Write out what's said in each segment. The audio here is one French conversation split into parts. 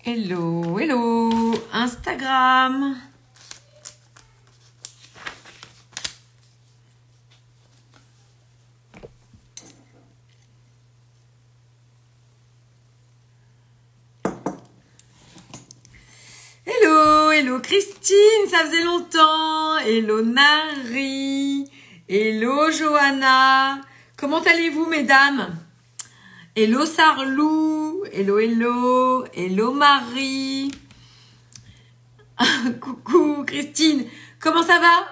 Hello, hello, Instagram. Hello, hello Christine, ça faisait longtemps. Hello Nari. Hello Johanna. Comment allez-vous mesdames? Hello Sarlou, hello hello, hello Marie. Coucou Christine, comment ça va?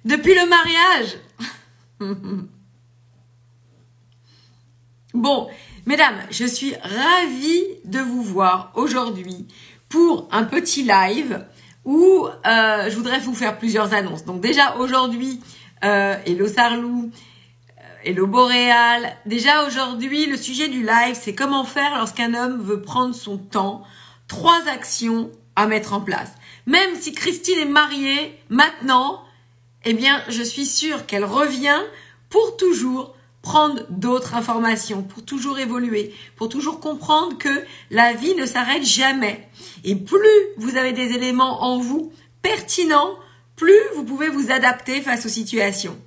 Depuis le mariage? Bon, mesdames, je suis ravie de vous voir aujourd'hui pour un petit live où je voudrais vous faire plusieurs annonces. Donc déjà aujourd'hui, hello Sarlou, hello Boréal. Déjà aujourd'hui, le sujet du live, c'est comment faire lorsqu'un homme veut prendre son temps. 3 actions à mettre en place. Même si Christine est mariée maintenant, eh bien, je suis sûre qu'elle revient pour toujours prendre d'autres informations, pour toujours évoluer, pour toujours comprendre que la vie ne s'arrête jamais. Et plus vous avez des éléments en vous pertinents, plus vous pouvez vous adapter face aux situations.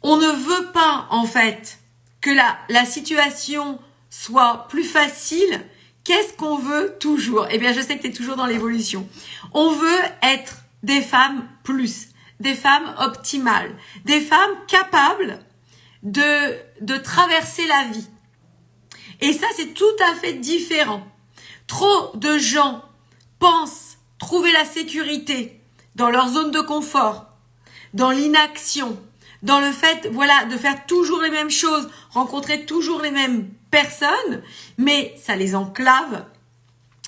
On ne veut pas, en fait, que la situation soit plus facile. Qu'est-ce qu'on veut toujours? Eh bien, je sais que tu es toujours dans l'évolution. On veut être des femmes plus, des femmes optimales, des femmes capables de traverser la vie. Et ça, c'est tout à fait différent. Trop de gens pensent trouver la sécurité dans leur zone de confort, dans l'inaction, dans le fait, voilà, de faire toujours les mêmes choses, rencontrer toujours les mêmes personnes, mais ça les enclave,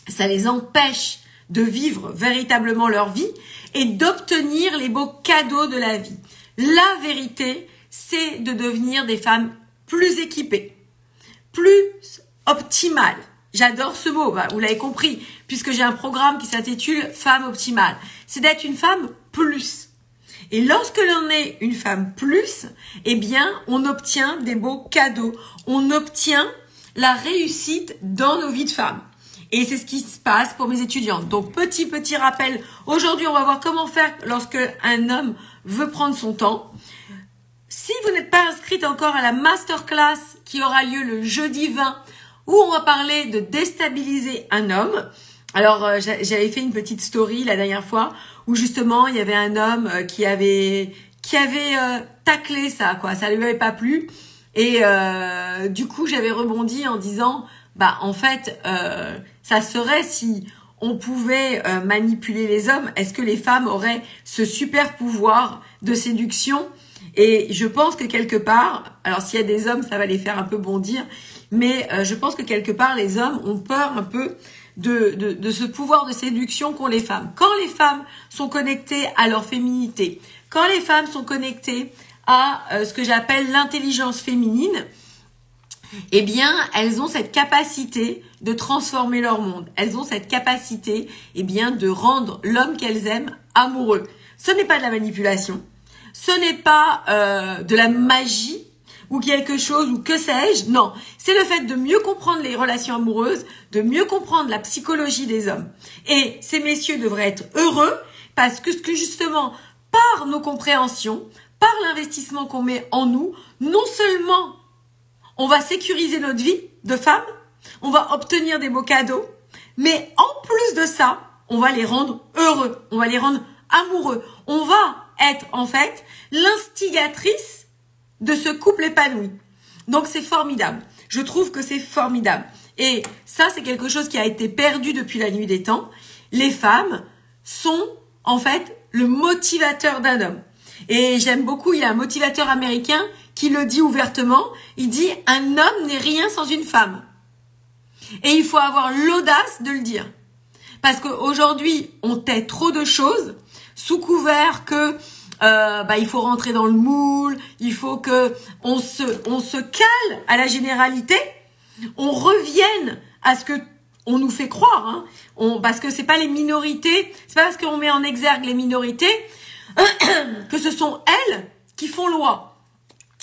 ça les empêche de vivre véritablement leur vie et d'obtenir les beaux cadeaux de la vie. La vérité, c'est de devenir des femmes plus équipées, plus optimales. J'adore ce mot, vous l'avez compris, puisque j'ai un programme qui s'intitule Femme optimale. C'est d'être une femme plus. Et lorsque l'on est une femme plus, eh bien, on obtient des beaux cadeaux. On obtient la réussite dans nos vies de femmes. Et c'est ce qui se passe pour mes étudiantes. Donc, petit rappel. Aujourd'hui, on va voir comment faire lorsque un homme veut prendre son temps. Si vous n'êtes pas inscrite encore à la masterclass qui aura lieu le jeudi 20, où on va parler de déstabiliser un homme. Alors, j'avais fait une petite story la dernière fois où justement, il y avait un homme qui avait taclé ça, quoi. Ça lui avait pas plu. Et du coup, j'avais rebondi en disant, en fait, ça serait si on pouvait manipuler les hommes, est-ce que les femmes auraient ce super pouvoir de séduction? Et je pense que quelque part, alors s'il y a des hommes, ça va les faire un peu bondir, mais je pense que quelque part, les hommes ont peur un peu de ce pouvoir de séduction qu'ont les femmes. Quand les femmes sont connectées à leur féminité, quand les femmes sont connectées à ce que j'appelle l'intelligence féminine, eh bien, elles ont cette capacité de transformer leur monde. Elles ont cette capacité, eh bien, de rendre l'homme qu'elles aiment amoureux. Ce n'est pas de la manipulation, ce n'est pas de la magie ou quelque chose, ou que sais-je. Non, c'est le fait de mieux comprendre les relations amoureuses, de mieux comprendre la psychologie des hommes. Et ces messieurs devraient être heureux parce que justement, par nos compréhensions, par l'investissement qu'on met en nous, non seulement on va sécuriser notre vie de femme, on va obtenir des beaux cadeaux, mais en plus de ça, on va les rendre heureux, on va les rendre amoureux. On va être en fait l'instigatrice de ce couple épanoui. Donc c'est formidable. Je trouve que c'est formidable. Et ça, c'est quelque chose qui a été perdu depuis la nuit des temps. Les femmes sont en fait le motivateur d'un homme. Et j'aime beaucoup, il y a un motivateur américain qui le dit ouvertement. Il dit « Un homme n'est rien sans une femme ». Et il faut avoir l'audace de le dire. Parce qu'aujourd'hui, on tait trop de choses sous couvert que il faut rentrer dans le moule, il faut que on se cale à la généralité, on revienne à ce que on nous fait croire, parce que c'est pas les minorités, c'est pas parce qu'on met en exergue les minorités que ce sont elles qui font loi.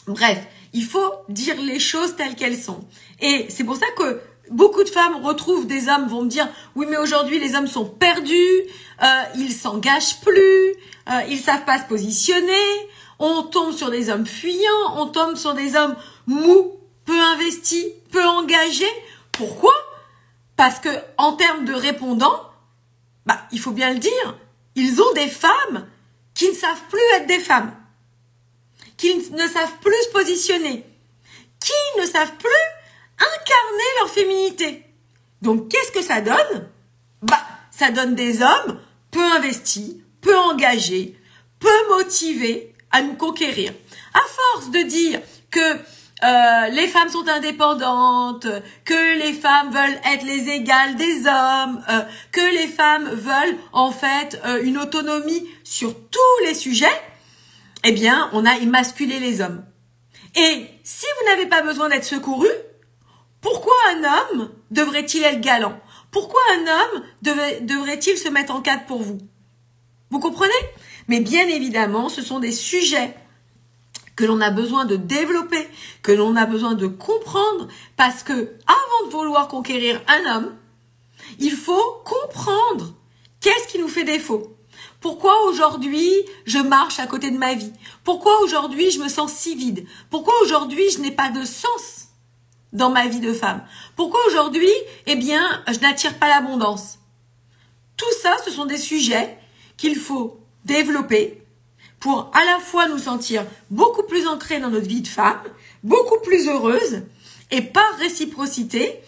Bref, Il faut dire les choses telles qu'elles sont. Et c'est pour ça que beaucoup de femmes retrouvent des hommes, vont me dire « Oui, mais aujourd'hui, les hommes sont perdus, ils s'engagent plus, ils savent pas se positionner, on tombe sur des hommes fuyants, on tombe sur des hommes mous, peu investis, peu engagés. » Pourquoi? Parce que en termes de répondants, il faut bien le dire, ils ont des femmes qui ne savent plus être des femmes, qui ne savent plus se positionner, qui ne savent plus incarner leur féminité. Donc, qu'est-ce que ça donne? Ça donne des hommes peu investis, peu engagés, peu motivés à nous conquérir. À force de dire que les femmes sont indépendantes, que les femmes veulent être les égales des hommes, que les femmes veulent en fait une autonomie sur tous les sujets, eh bien, on a émasculé les hommes. Et si vous n'avez pas besoin d'être secouru, pourquoi un homme devrait-il être galant? Pourquoi un homme devrait-il se mettre en cadre pour vous? Vous comprenez? Mais bien évidemment, ce sont des sujets que l'on a besoin de développer, que l'on a besoin de comprendre, parce que avant de vouloir conquérir un homme, il faut comprendre qu'est-ce qui nous fait défaut. Pourquoi aujourd'hui je marche à côté de ma vie? Pourquoi aujourd'hui je me sens si vide? Pourquoi aujourd'hui je n'ai pas de sens dans ma vie de femme? Pourquoi aujourd'hui, je n'attire pas l'abondance? Tout ça, ce sont des sujets qu'il faut développer pour à la fois nous sentir beaucoup plus ancrés dans notre vie de femme, beaucoup plus heureuse, et par réciprocité,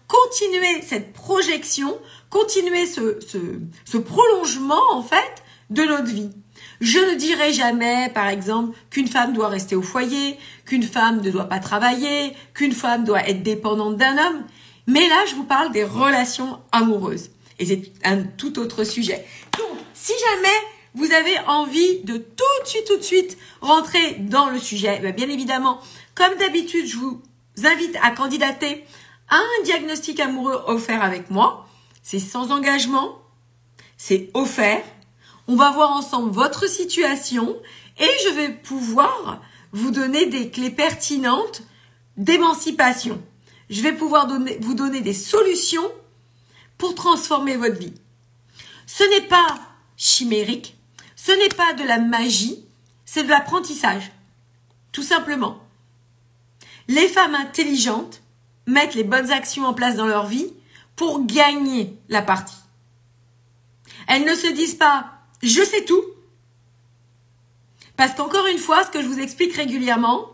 continuer cette projection, continuer ce prolongement, en fait, de notre vie. Je ne dirai jamais, par exemple, qu'une femme doit rester au foyer, qu'une femme ne doit pas travailler, qu'une femme doit être dépendante d'un homme. Mais là, je vous parle des relations amoureuses. Et c'est un tout autre sujet. Donc, si jamais vous avez envie de tout de suite rentrer dans le sujet, bien évidemment, comme d'habitude, je vous invite à candidater à un diagnostic amoureux offert avec moi. C'est sans engagement, c'est offert. On va voir ensemble votre situation et je vais pouvoir vous donner des clés pertinentes d'émancipation. Je vais pouvoir vous donner des solutions pour transformer votre vie. Ce n'est pas chimérique, ce n'est pas de la magie, c'est de l'apprentissage, tout simplement. Les femmes intelligentes mettent les bonnes actions en place dans leur vie pour gagner la partie. Elles ne se disent pas « je sais tout ». Parce qu'encore une fois, ce que je vous explique régulièrement,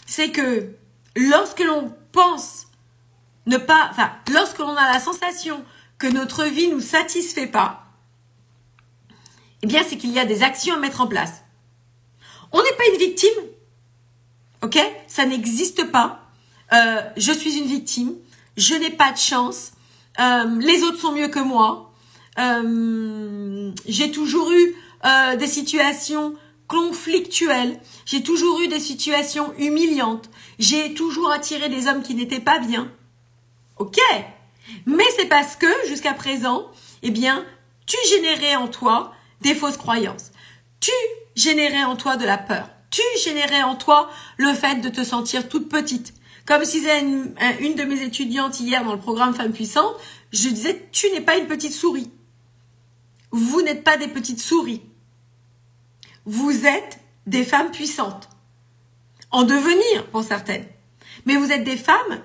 c'est que lorsque l'on pense lorsque l'on a la sensation que notre vie ne nous satisfait pas, c'est qu'il y a des actions à mettre en place. On n'est pas une victime, ok? Ça n'existe pas. Je suis une victime, je n'ai pas de chance, les autres sont mieux que moi, j'ai toujours eu des situations conflictuelles, j'ai toujours eu des situations humiliantes, j'ai toujours attiré des hommes qui n'étaient pas bien. Ok, mais c'est parce que jusqu'à présent, tu générais en toi des fausses croyances. Tu générais en toi de la peur. Tu générais en toi le fait de te sentir toute petite. Comme si disait une de mes étudiantes hier dans le programme Femmes Puissantes, je disais, tu n'es pas une petite souris. Vous n'êtes pas des petites souris. Vous êtes des femmes puissantes. En devenir pour certaines. Mais vous êtes des femmes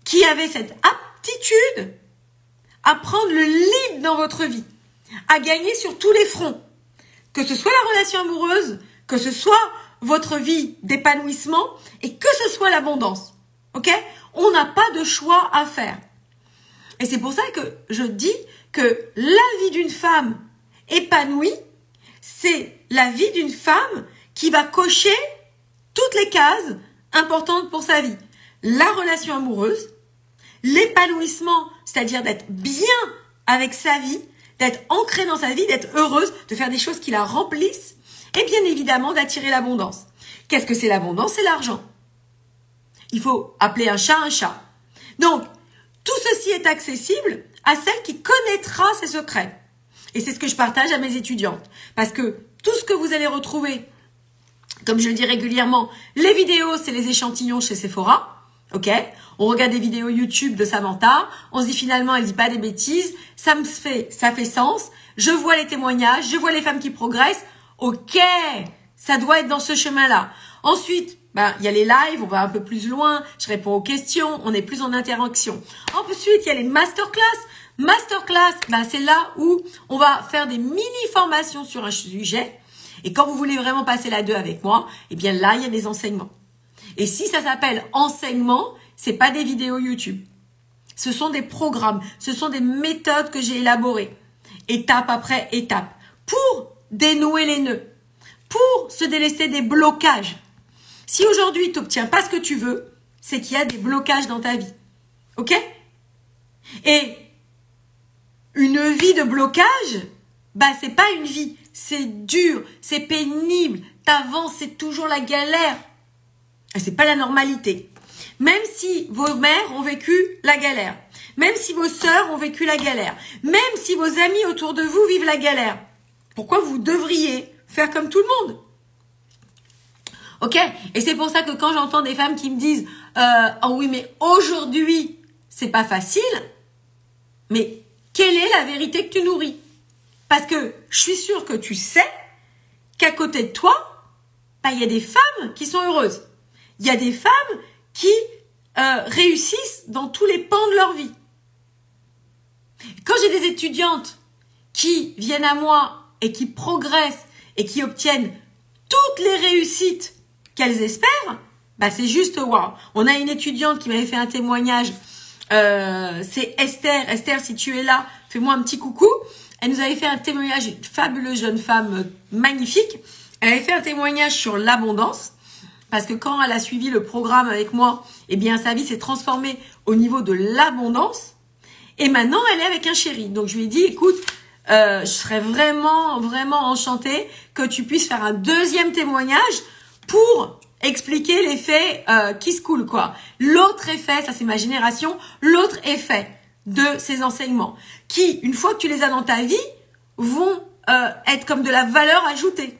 qui avaient cette aptitude à prendre le lead dans votre vie, à gagner sur tous les fronts, que ce soit la relation amoureuse, que ce soit votre vie d'épanouissement et que ce soit l'abondance. Ok? On n'a pas de choix à faire. Et c'est pour ça que je dis que la vie d'une femme épanouie, c'est la vie d'une femme qui va cocher toutes les cases importantes pour sa vie. La relation amoureuse, l'épanouissement, c'est-à-dire d'être bien avec sa vie, d'être ancrée dans sa vie, d'être heureuse, de faire des choses qui la remplissent, et bien évidemment d'attirer l'abondance. Qu'est-ce que c'est l'abondance? C'est l'argent. Il faut appeler un chat un chat. Donc, tout ceci est accessible à celle qui connaîtra ses secrets. Et c'est ce que je partage à mes étudiantes. Parce que tout ce que vous allez retrouver Comme je le dis régulièrement, les vidéos, c'est les échantillons chez Sephora. Ok? On regarde des vidéos YouTube de Samantha. On se dit finalement, elle dit pas des bêtises. Ça fait sens. Je vois les témoignages. Je vois les femmes qui progressent. Ok. Ça doit être dans ce chemin-là. Ensuite, il y a les lives. On va un peu plus loin. Je réponds aux questions. On est plus en interaction. Ensuite, il y a les masterclass. Masterclass, c'est là où on va faire des mini-formations sur un sujet. Et quand vous voulez vraiment passer la 2 avec moi, eh bien là, il y a des enseignements. Et si ça s'appelle enseignement, c'est pas des vidéos YouTube. Ce sont des programmes, ce sont des méthodes que j'ai élaborées, étape après étape, pour dénouer les nœuds, pour se délester des blocages. Si aujourd'hui, tu n'obtiens pas ce que tu veux, c'est qu'il y a des blocages dans ta vie. Ok? Et une vie de blocage, c'est pas une vie. C'est dur, c'est pénible, t'avances, c'est toujours la galère. Et c'est pas la normalité. Même si vos mères ont vécu la galère, même si vos sœurs ont vécu la galère, même si vos amis autour de vous vivent la galère, pourquoi vous devriez faire comme tout le monde? Ok? Et c'est pour ça que quand j'entends des femmes qui me disent oh oui, mais aujourd'hui, c'est pas facile, mais quelle est la vérité que tu nourris? Parce que je suis sûre que tu sais qu'à côté de toi, il y a des femmes qui sont heureuses. Il y a des femmes qui réussissent dans tous les pans de leur vie. Quand j'ai des étudiantes qui viennent à moi et qui progressent et qui obtiennent toutes les réussites qu'elles espèrent, c'est juste waouh. On a une étudiante qui m'avait fait un témoignage, c'est Esther. Esther, si tu es là, fais-moi un petit coucou. Elle nous avait fait un témoignage, une fabuleuse jeune femme magnifique. Elle avait fait un témoignage sur l'abondance. Parce que quand elle a suivi le programme avec moi, eh bien, sa vie s'est transformée au niveau de l'abondance. Et maintenant, elle est avec un chéri. Donc, je lui ai dit, écoute, je serais vraiment, vraiment enchantée que tu puisses faire un deuxième témoignage pour expliquer l'effet qui se coule, quoi. L'autre effet, ça c'est ma génération, l'autre effet de ces enseignements qui, une fois que tu les as dans ta vie, vont être comme de la valeur ajoutée.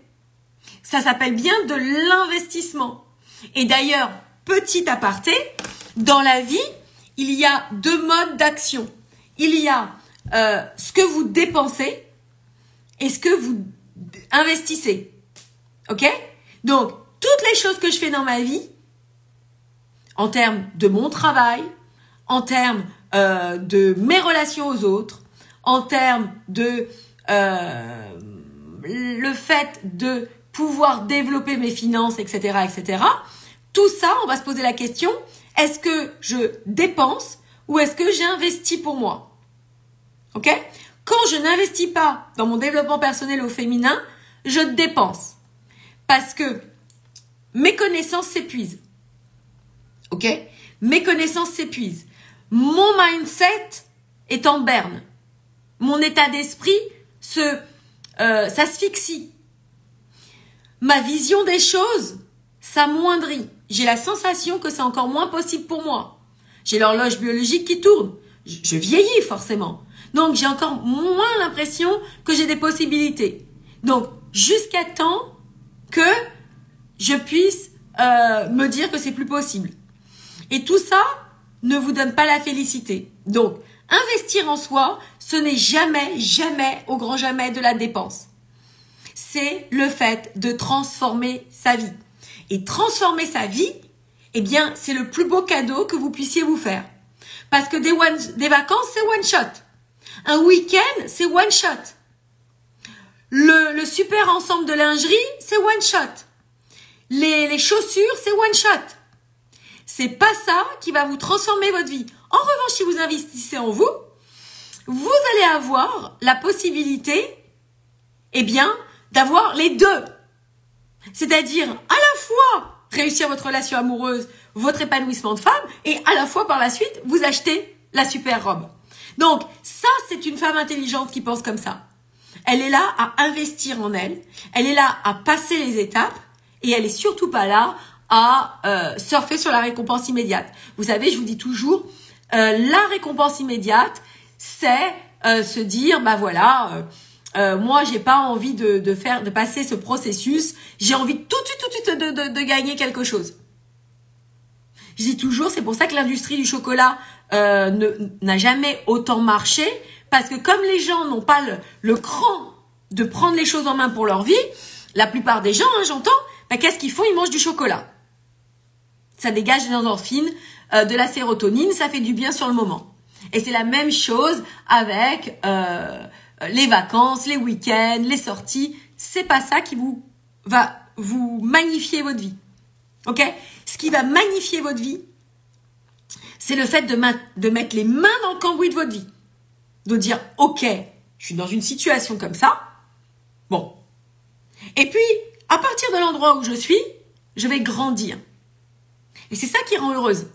Ça s'appelle bien de l'investissement. Et d'ailleurs, petit aparté, dans la vie, il y a 2 modes d'action. Il y a ce que vous dépensez et ce que vous investissez. Ok? Donc, toutes les choses que je fais dans ma vie, en termes de mon travail, en termes de mes relations aux autres, en termes de le fait de pouvoir développer mes finances, etc., etc. Tout ça, on va se poser la question, est-ce que je dépense ou est-ce que j'investis pour moi? Ok? Quand je n'investis pas dans mon développement personnel au féminin, je dépense. Parce que mes connaissances s'épuisent. Ok? Mes connaissances s'épuisent. Mon mindset est en berne. Mon état d'esprit s'asphyxie. Ma vision des choses s'amoindrit. J'ai la sensation que c'est encore moins possible pour moi. J'ai l'horloge biologique qui tourne. Je vieillis forcément. Donc, j'ai encore moins l'impression que j'ai des possibilités. Donc, jusqu'à temps que je puisse me dire que c'est plus possible. Et tout ça ne vous donne pas la félicité. Donc, investir en soi, ce n'est jamais, jamais, au grand jamais de la dépense. C'est le fait de transformer sa vie. Et transformer sa vie, eh bien, c'est le plus beau cadeau que vous puissiez vous faire. Parce que des vacances, c'est one shot. Un week-end, c'est one shot. Le super ensemble de lingerie, c'est one shot. Les chaussures, c'est one shot. C'est pas ça qui va vous transformer votre vie. En revanche, si vous investissez en vous, vous allez avoir la possibilité, eh bien, d'avoir les deux. C'est-à-dire, à la fois, réussir votre relation amoureuse, votre épanouissement de femme, et à la fois, par la suite, vous acheter la super robe. Donc, ça, c'est une femme intelligente qui pense comme ça. Elle est là à investir en elle, elle est là à passer les étapes, et elle est surtout pas là à surfer sur la récompense immédiate. Vous savez, je vous dis toujours, la récompense immédiate, c'est se dire, bah voilà, Moi, j'ai pas envie de passer ce processus. J'ai envie tout de suite de gagner quelque chose. Je dis toujours, c'est pour ça que l'industrie du chocolat n'a jamais autant marché, parce que comme les gens n'ont pas le cran de prendre les choses en main pour leur vie, la plupart des gens, hein, j'entends, bah, qu'est-ce qu'ils font? Ils mangent du chocolat. Ça dégage des endorphines, de la sérotonine, ça fait du bien sur le moment. Et c'est la même chose avec les vacances, les week-ends, les sorties. C'est pas ça qui va vous magnifier votre vie. Ok? Ce qui va magnifier votre vie, c'est le fait de mettre les mains dans le cambouis de votre vie. De dire, ok, je suis dans une situation comme ça. Bon. Et puis, à partir de l'endroit où je suis, je vais grandir. Et c'est ça qui rend heureuse.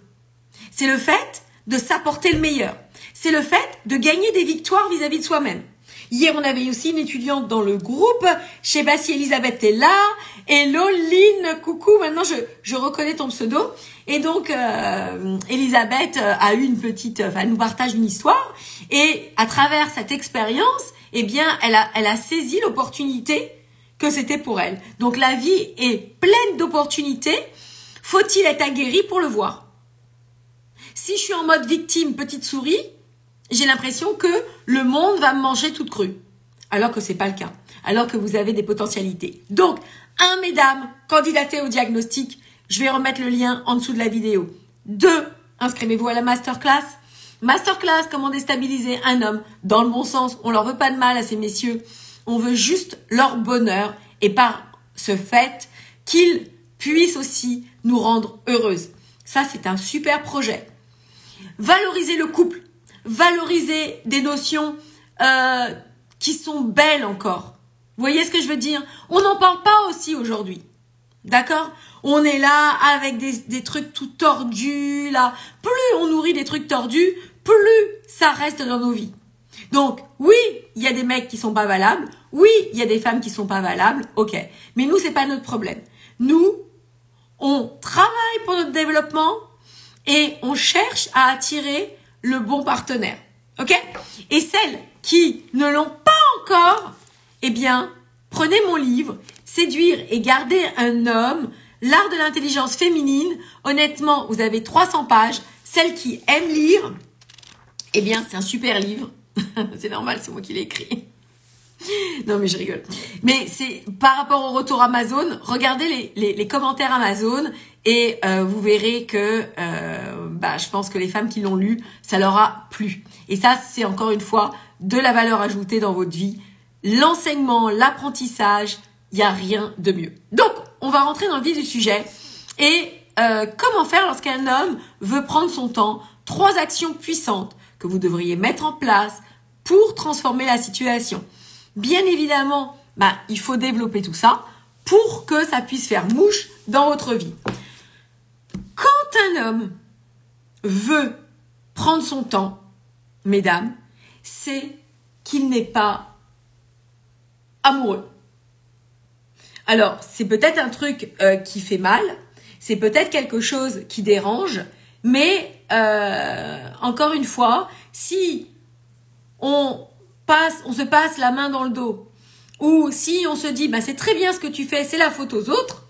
C'est le fait de s'apporter le meilleur. C'est le fait de gagner des victoires vis-à-vis de soi-même. Hier, on avait aussi une étudiante dans le groupe. Je sais pas si Elisabeth est là. Hello, Lynn, coucou. Maintenant, je reconnais ton pseudo. Et donc, Elisabeth a eu une petite... Enfin, elle nous partage une histoire. Et à travers cette expérience, eh bien, elle a saisi l'opportunité que c'était pour elle. Donc, la vie est pleine d'opportunités. Faut-il être aguerri pour le voir? Si je suis en mode victime, petite souris, j'ai l'impression que le monde va me manger toute crue. Alors que c'est pas le cas. Alors que vous avez des potentialités. Donc, mesdames, candidatez au diagnostic. Je vais remettre le lien en dessous de la vidéo. 2, inscrivez-vous à la masterclass. Masterclass, comment déstabiliser un homme dans le bon sens. On leur veut pas de mal à ces messieurs. On veut juste leur bonheur. Et par ce fait, qu'ils puissent aussi nous rendre heureuses. Ça, c'est un super projet. Valoriser le couple. Valoriser des notions qui sont belles encore. Vous voyez ce que je veux dire? On n'en parle pas aussi aujourd'hui. D'accord? On est là avec des trucs tout tordus, là. Plus on nourrit des trucs tordus, plus ça reste dans nos vies. Donc, oui, il y a des mecs qui sont pas valables. Oui, il y a des femmes qui sont pas valables. Ok. Mais nous, c'est pas notre problème. Nous, on travaille pour notre développement et on cherche à attirer le bon partenaire. Ok? Et celles qui ne l'ont pas encore, eh bien, prenez mon livre, Séduire et garder un homme, l'art de l'intelligence féminine. Honnêtement, vous avez 300 pages. Celles qui aiment lire, eh bien, c'est un super livre. C'est normal, c'est moi qui l'ai écrit. Non, mais je rigole. Mais c'est par rapport au retour Amazon, regardez les commentaires Amazon et vous verrez que je pense que les femmes qui l'ont lu, ça leur a plu. Et ça, c'est encore une fois de la valeur ajoutée dans votre vie. L'enseignement, l'apprentissage, il n'y a rien de mieux. Donc, on va rentrer dans le vif du sujet. Et comment faire lorsqu'un homme veut prendre son temps? 3 actions puissantes que vous devriez mettre en place pour transformer la situation. Bien évidemment, il faut développer tout ça pour que ça puisse faire mouche dans votre vie. Quand un homme veut prendre son temps, mesdames, c'est qu'il n'est pas amoureux. Alors, c'est peut-être un truc qui fait mal, c'est peut-être quelque chose qui dérange, mais encore une fois, si on se passe la main dans le dos, ou si on se dit c'est très bien ce que tu fais, c'est la faute aux autres,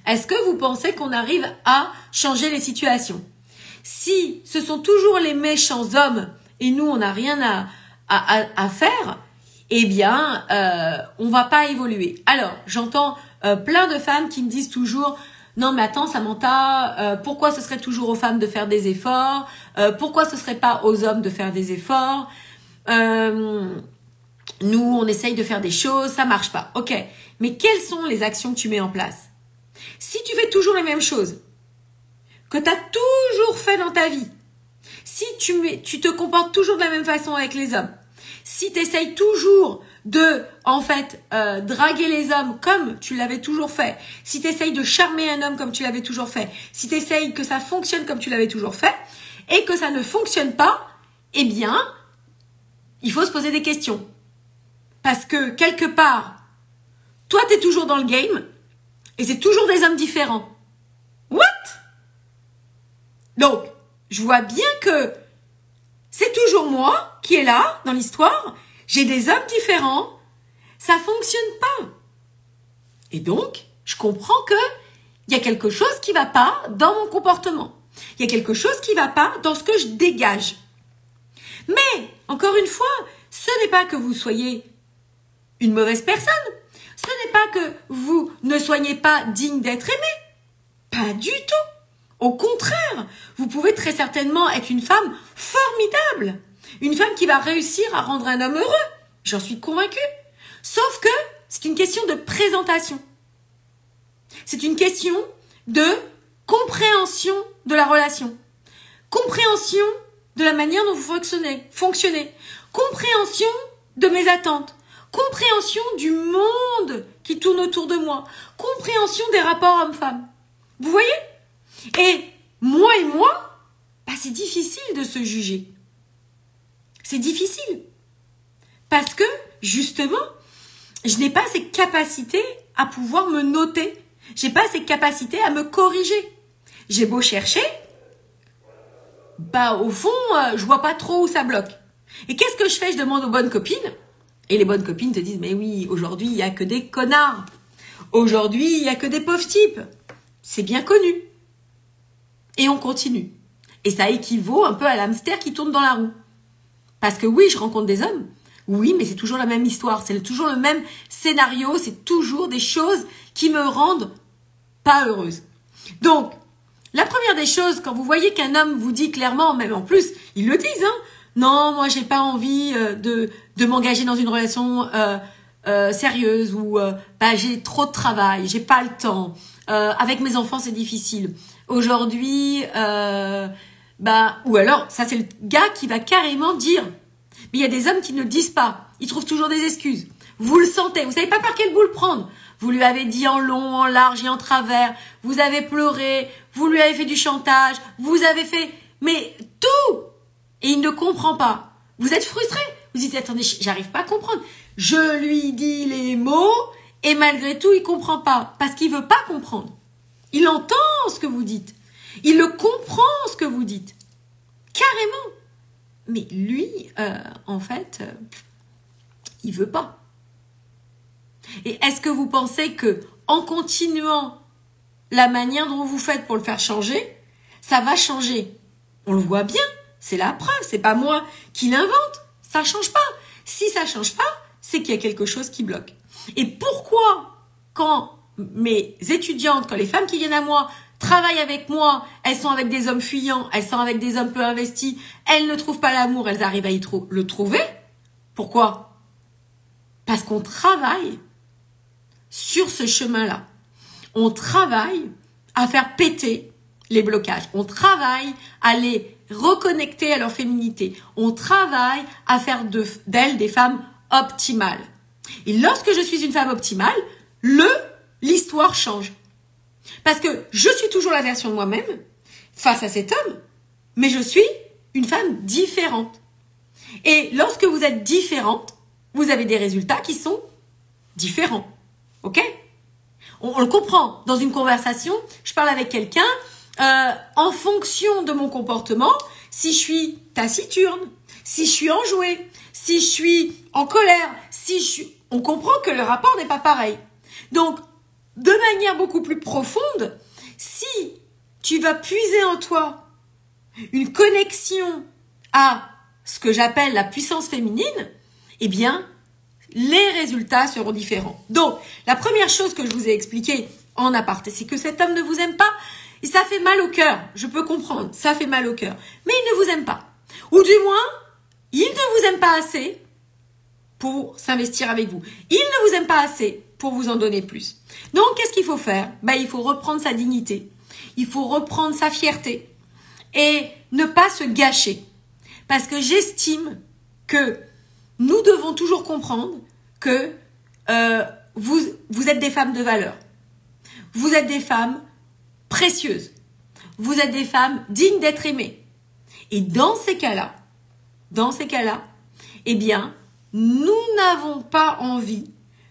est-ce que vous pensez qu'on arrive à changer les situations? Si ce sont toujours les méchants hommes et nous on n'a rien à faire, eh bien on va pas évoluer. Alors j'entends plein de femmes qui me disent toujours: non mais attends Samantha, pourquoi ce serait toujours aux femmes de faire des efforts, pourquoi ce serait pas aux hommes de faire des efforts, nous on essaye de faire des choses, ça marche pas. Ok, mais quelles sont les actions que tu mets en place? Si tu fais toujours les mêmes choses que tu as toujours fait dans ta vie, si tu te comportes toujours de la même façon avec les hommes, si tu essayes toujours de, draguer les hommes comme tu l'avais toujours fait, si tu essayes de charmer un homme comme tu l'avais toujours fait, si tu essayes que ça fonctionne comme tu l'avais toujours fait, et que ça ne fonctionne pas, eh bien, il faut se poser des questions. Parce que, quelque part, toi, tu es toujours dans le game, et c'est toujours des hommes différents. What? Donc, je vois bien que c'est toujours moi qui est là dans l'histoire. J'ai des hommes différents, ça fonctionne pas. Et donc, je comprends que il y a quelque chose qui va pas dans mon comportement. Il y a quelque chose qui va pas dans ce que je dégage. Mais, encore une fois, ce n'est pas que vous soyez une mauvaise personne. Ce n'est pas que vous ne soyez pas digne d'être aimé. Pas du tout. Au contraire, vous pouvez très certainement être une femme formidable. Une femme qui va réussir à rendre un homme heureux. J'en suis convaincue. Sauf que c'est une question de présentation. C'est une question de compréhension de la relation. Compréhension de la manière dont vous fonctionnez. Compréhension de mes attentes. Compréhension du monde qui tourne autour de moi. Compréhension des rapports hommes-femmes. Vous voyez? Et moi, bah c'est difficile de se juger. C'est difficile. Parce que, justement, je n'ai pas ces capacités à pouvoir me noter. J'ai pas ces capacités à me corriger. J'ai beau chercher, bah au fond, je vois pas trop où ça bloque. Et qu'est-ce que je fais? Je demande aux bonnes copines. Et les bonnes copines te disent, mais oui, aujourd'hui, il y a que des connards. Aujourd'hui, il y a que des pauvres types. C'est bien connu. Et on continue. Et ça équivaut un peu à l'hamster qui tourne dans la roue. Parce que oui, je rencontre des hommes. Oui, mais c'est toujours la même histoire. C'est toujours le même scénario. C'est toujours des choses qui me rendent pas heureuse. Donc, la première des choses, quand vous voyez qu'un homme vous dit clairement, même en plus, ils le disent, hein, non, moi, j'ai pas envie de m'engager dans une relation sérieuse ou bah, j'ai trop de travail, j'ai pas le temps. Avec mes enfants, c'est difficile. Aujourd'hui, bah, ou alors, ça c'est le gars qui va carrément dire. Mais il y a des hommes qui ne le disent pas. Ils trouvent toujours des excuses. Vous le sentez. Vous savez pas par quel bout le prendre. Vous lui avez dit en long, en large et en travers. Vous avez pleuré. Vous lui avez fait du chantage. Vous avez fait, mais tout. Et il ne comprend pas. Vous êtes frustré. Vous dites, attendez, j'arrive pas à comprendre. Je lui dis les mots et malgré tout, il comprend pas. Parce qu'il veut pas comprendre. Il entend ce que vous dites. Il le comprend ce que vous dites. Carrément. Mais lui, en fait, il veut pas. Et est-ce que vous pensez que en continuant la manière dont vous faites pour le faire changer, ça va changer? On le voit bien, c'est la preuve, c'est pas moi qui l'invente, ça change pas. Si ça change pas, c'est qu'il y a quelque chose qui bloque. Et pourquoi, quand mes étudiantes, quand les femmes qui viennent à moi travaillent avec moi, elles sont avec des hommes fuyants, elles sont avec des hommes peu investis, elles ne trouvent pas l'amour, elles arrivent à le trouver. Pourquoi? Parce qu'on travaille sur ce chemin-là. On travaille à faire péter les blocages. On travaille à les reconnecter à leur féminité. On travaille à faire d'elles des femmes optimales. Et lorsque je suis une femme optimale, l'histoire change. Parce que je suis toujours la version de moi-même face à cet homme, mais je suis une femme différente. Et lorsque vous êtes différente, vous avez des résultats qui sont différents. Ok? On le comprend. Dans une conversation, je parle avec quelqu'un, en fonction de mon comportement, si je suis taciturne, si je suis enjouée, si je suis en colère, on comprend que le rapport n'est pas pareil. Donc, de manière beaucoup plus profonde, si tu vas puiser en toi une connexion à ce que j'appelle la puissance féminine, eh bien, les résultats seront différents. Donc, la première chose que je vous ai expliquée en aparté, c'est que cet homme ne vous aime pas et ça fait mal au cœur. Je peux comprendre, ça fait mal au cœur. Mais il ne vous aime pas. Ou du moins, il ne vous aime pas assez pour s'investir avec vous. Il ne vous aime pas assez pour vous en donner plus. Donc, qu'est-ce qu'il faut faire? Il faut reprendre sa dignité. Il faut reprendre sa fierté. Et ne pas se gâcher. Parce que j'estime que nous devons toujours comprendre que vous êtes des femmes de valeur. Vous êtes des femmes précieuses. Vous êtes des femmes dignes d'être aimées. Et dans ces cas-là, eh bien, nous n'avons pas envie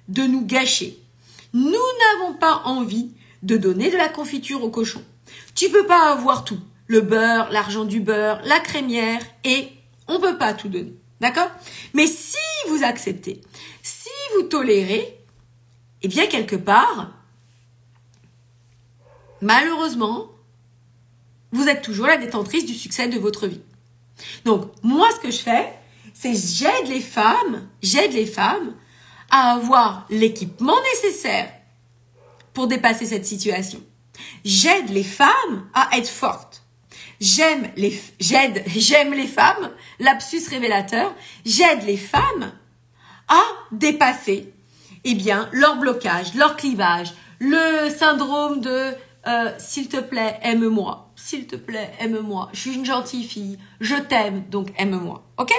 de nous gâcher. Nous n'avons pas envie de donner de la confiture au cochon. Tu peux pas avoir tout. Le beurre, l'argent du beurre, la crémière, et on peut pas tout donner. D'accord? Mais si vous acceptez, si vous tolérez, eh bien, quelque part, malheureusement, vous êtes toujours la détentrice du succès de votre vie. Donc, moi, ce que je fais, c'est j'aide les femmes à avoir l'équipement nécessaire pour dépasser cette situation. J'aide les femmes à être fortes. J'aime les femmes, lapsus révélateur, j'aide les femmes à dépasser, eh bien, leur blocage, leur clivage, le syndrome de s'il te plaît, aime-moi. S'il te plaît, aime-moi. Je suis une gentille fille. Je t'aime, donc aime-moi. Ok?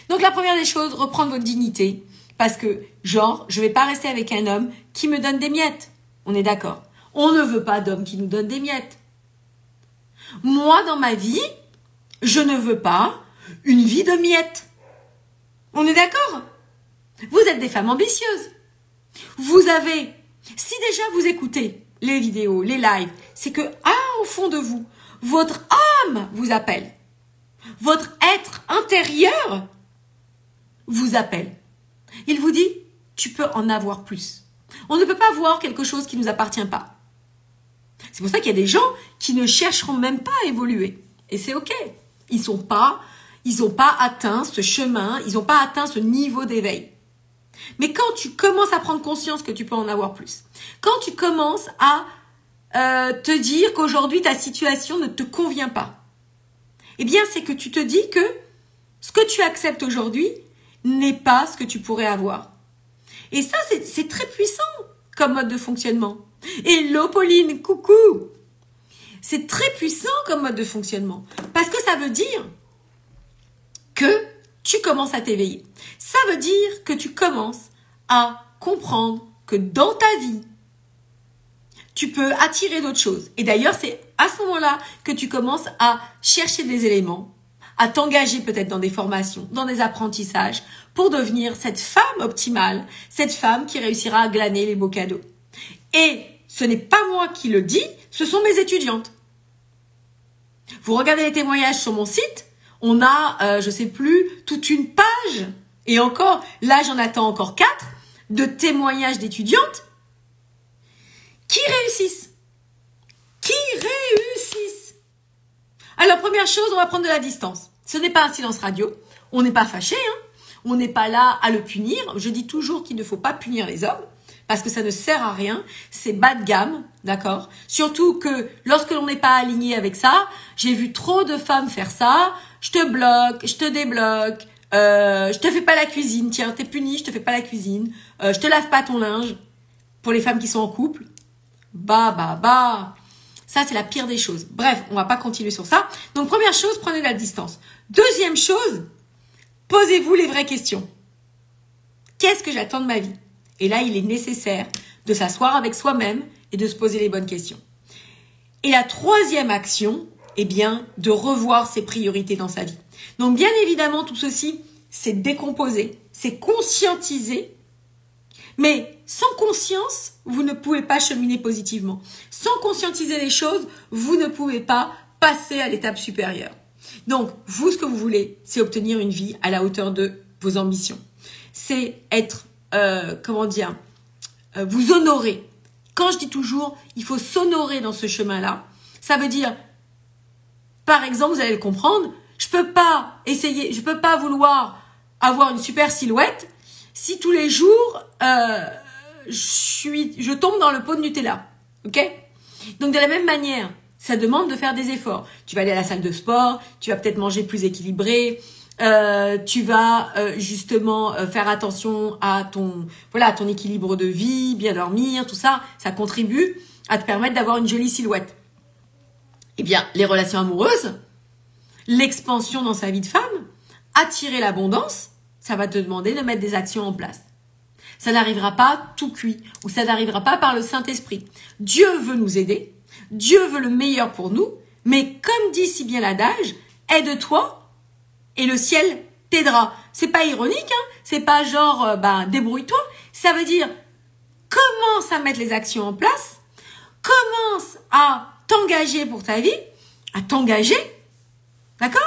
Donc la première des choses, reprendre votre dignité. Parce que, genre, je vais pas rester avec un homme qui me donne des miettes. On est d'accord? On ne veut pas d'homme qui nous donne des miettes. Moi, dans ma vie, je ne veux pas une vie de miettes. On est d'accord? Vous êtes des femmes ambitieuses. Vous avez, si déjà vous écoutez les vidéos, les lives, c'est que, au fond de vous, votre âme vous appelle. Votre être intérieur vous appelle. Il vous dit, tu peux en avoir plus. On ne peut pas voir quelque chose qui ne nous appartient pas. C'est pour ça qu'il y a des gens qui ne chercheront même pas à évoluer. Et c'est ok. Ils n'ont pas atteint ce chemin, ils n'ont pas atteint ce niveau d'éveil. Mais quand tu commences à prendre conscience que tu peux en avoir plus, quand tu commences à te dire qu'aujourd'hui ta situation ne te convient pas, eh bien c'est que tu te dis que ce que tu acceptes aujourd'hui n'est pas ce que tu pourrais avoir. Et ça, c'est très puissant comme mode de fonctionnement. Hello Pauline, coucou! C'est très puissant comme mode de fonctionnement. Parce que ça veut dire que tu commences à t'éveiller. Ça veut dire que tu commences à comprendre que dans ta vie, tu peux attirer d'autres choses. Et d'ailleurs, c'est à ce moment-là que tu commences à chercher des éléments, à t'engager peut-être dans des formations, dans des apprentissages, pour devenir cette femme optimale, cette femme qui réussira à glaner les beaux cadeaux. Et ce n'est pas moi qui le dis, ce sont mes étudiantes. Vous regardez les témoignages sur mon site, on a, je sais plus, toute une page, et encore, là j'en attends encore 4, de témoignages d'étudiantes qui réussissent. Qui réussissent. Alors, première chose, on va prendre de la distance. Ce n'est pas un silence radio, on n'est pas fâché, on n'est pas là à le punir. Je dis toujours qu'il ne faut pas punir les hommes, parce que ça ne sert à rien, c'est bas de gamme, d'accord? Surtout que lorsque l'on n'est pas aligné avec ça, j'ai vu trop de femmes faire ça, je te bloque, je te débloque, je te fais pas la cuisine, tiens, t'es puni, je te fais pas la cuisine, je te lave pas ton linge, pour les femmes qui sont en couple, ça c'est la pire des choses. Bref, on va pas continuer sur ça. Donc première chose, prenez la distance. Deuxième chose, posez-vous les vraies questions. Qu'est-ce que j'attends de ma vie? Et là, il est nécessaire de s'asseoir avec soi-même et de se poser les bonnes questions. Et la troisième action, eh bien, de revoir ses priorités dans sa vie. Donc, bien évidemment, tout ceci, c'est décomposer, c'est conscientiser. Mais sans conscience, vous ne pouvez pas cheminer positivement. Sans conscientiser les choses, vous ne pouvez pas passer à l'étape supérieure. Donc, vous, ce que vous voulez, c'est obtenir une vie à la hauteur de vos ambitions. C'est être vous honorer. Quand je dis toujours, il faut s'honorer dans ce chemin-là, ça veut dire, par exemple, vous allez le comprendre, je peux pas vouloir avoir une super silhouette si tous les jours, je tombe dans le pot de Nutella. Ok? Donc, de la même manière, ça demande de faire des efforts. Tu vas aller à la salle de sport, tu vas peut-être manger plus équilibré, tu vas justement faire attention à ton équilibre de vie, bien dormir, tout ça, ça contribue à te permettre d'avoir une jolie silhouette. Eh bien, les relations amoureuses, l'expansion dans sa vie de femme, attirer l'abondance, ça va te demander de mettre des actions en place. Ça n'arrivera pas tout cuit, ou ça n'arrivera pas par le Saint-Esprit. Dieu veut nous aider, Dieu veut le meilleur pour nous, mais comme dit si bien l'adage, aide-toi et le ciel t'aidera. C'est pas ironique, c'est pas genre débrouille-toi. Ça veut dire commence à mettre les actions en place, commence à t'engager pour ta vie, à t'engager, d'accord?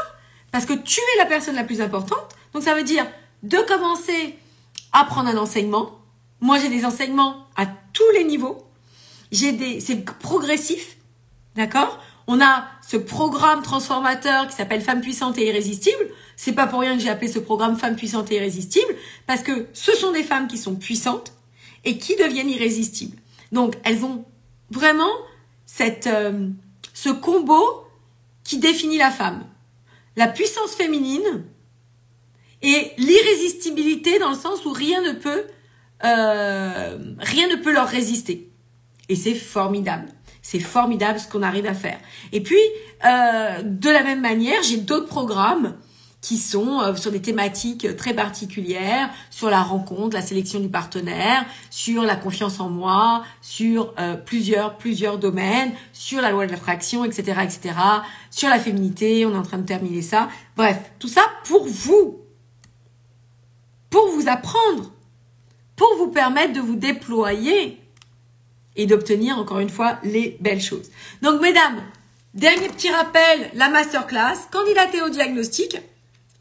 Parce que tu es la personne la plus importante. Donc ça veut dire de commencer à prendre un enseignement, Moi, j'ai des enseignements à tous les niveaux. C'est progressif, d'accord? On a ce programme transformateur qui s'appelle Femmes puissantes et irrésistibles. C'est pas pour rien que j'ai appelé ce programme Femmes puissantes et irrésistibles, parce que ce sont des femmes qui sont puissantes et qui deviennent irrésistibles. Donc, elles ont vraiment ce combo qui définit la femme. La puissance féminine et l'irrésistibilité dans le sens où rien ne peut leur résister. Et c'est formidable. C'est formidable ce qu'on arrive à faire. Et puis, de la même manière, j'ai d'autres programmes qui sont sur des thématiques très particulières, sur la rencontre, la sélection du partenaire, sur la confiance en moi, sur plusieurs domaines, sur la loi de l'attraction, etc., etc., sur la féminité, on est en train de terminer ça. Bref, tout ça pour vous apprendre, pour vous permettre de vous déployer et d'obtenir, encore une fois, les belles choses. Donc, mesdames, dernier petit rappel, la masterclass, candidatez au diagnostic,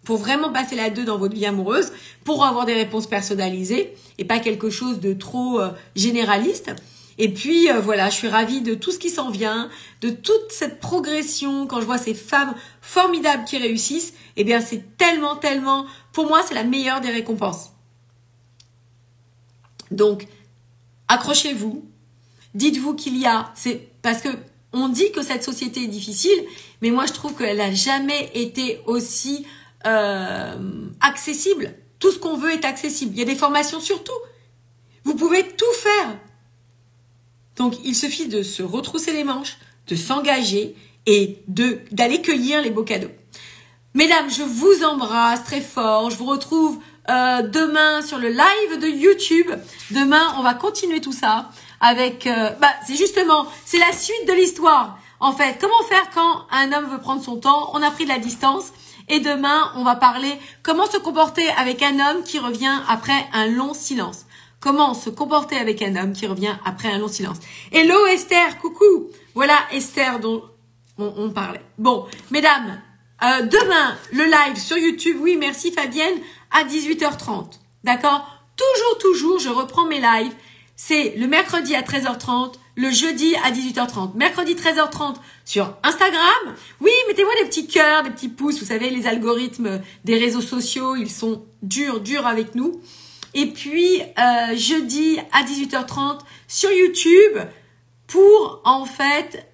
pour vraiment passer la 2 dans votre vie amoureuse, pour avoir des réponses personnalisées et pas quelque chose de trop généraliste. Et puis voilà, je suis ravie de tout ce qui s'en vient, de toute cette progression. Quand je vois ces femmes formidables qui réussissent, eh bien c'est tellement, pour moi c'est la meilleure des récompenses. Donc, accrochez-vous, dites-vous qu'il y a, c'est parce que on dit que cette société est difficile, mais moi je trouve qu'elle n'a jamais été aussi accessible. Tout ce qu'on veut est accessible. Il y a des formations sur tout. Vous pouvez tout faire. Donc, il suffit de se retrousser les manches, de s'engager et d'aller cueillir les beaux cadeaux. Mesdames, je vous embrasse très fort. Je vous retrouve demain sur le live de YouTube. Demain, on va continuer tout ça avec... c'est la suite de l'histoire. En fait, comment faire quand un homme veut prendre son temps? On a pris de la distance. Et demain, on va parler comment se comporter avec un homme qui revient après un long silence. Comment se comporter avec un homme qui revient après un long silence. Hello Esther, coucou. Voilà Esther dont on parlait. Bon, mesdames, demain, le live sur YouTube. Oui, merci Fabienne, à 18h30. D'accord? Toujours, je reprends mes lives. C'est le mercredi à 13h30, le jeudi à 18h30. Mercredi 13h30 sur Instagram. Oui, mettez-moi des petits cœurs, des petits pouces. Vous savez, les algorithmes des réseaux sociaux, ils sont durs avec nous. Et puis, jeudi à 18h30 sur YouTube pour, en fait,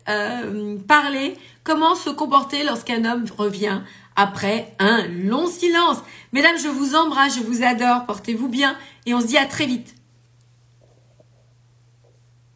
parler comment se comporter lorsqu'un homme revient après un long silence. Mesdames, je vous embrasse, je vous adore, portez-vous bien et on se dit à très vite.